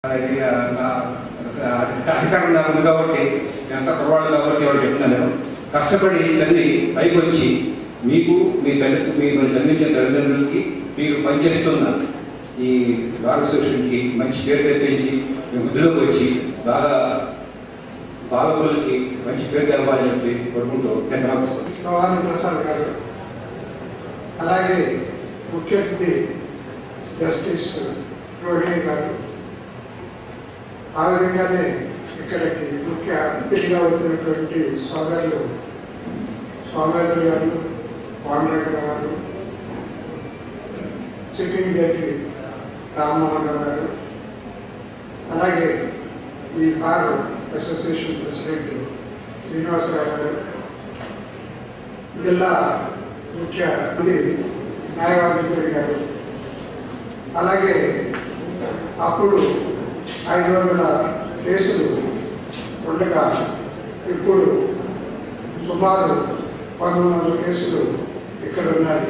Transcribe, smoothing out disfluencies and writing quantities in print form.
అధికారం నాకు ఉంది కాబట్టి ఎంత కుర్రవాళ్ళు కాబట్టి వాళ్ళు చెప్తున్నాను. కష్టపడి తల్లి పైకి వచ్చి మీకు మీ తల్లి మీకు జన్మించిన తల్లిదండ్రులకి మీరు పనిచేస్తున్న ఈ భారతదేశానికి మంచి పేరు తెప్పించి మీ వృద్ధిలోకి వచ్చి బాగా బాలకులకి మంచి పేరు తెలపాలని చెప్పి కోరుకుంటూ ప్రసాద్ గారు, అలాగే ముఖ్య అతిథి జస్టిస్ రోహిణి గారు, ఆ విధంగానే ఇక్కడికి ముఖ్య అతిథిగా వచ్చినటువంటి సోదరులు స్వామివారి గారు, వామరేఖ గారు, సిట్టింగ్ జడ్జి రామ్మోహన్ గారు, అలాగే ఈ బార్ అసోసియేషన్ ప్రెసిడెంట్ శ్రీనివాసరావు గారు, జిల్లా ముఖ్య న్యాయవాది గారు, అలాగే అప్పుడు 500 కేసులు ఉండగా ఇప్పుడు సుమారు 1100 కేసులు ఇక్కడ ఉన్నాయి.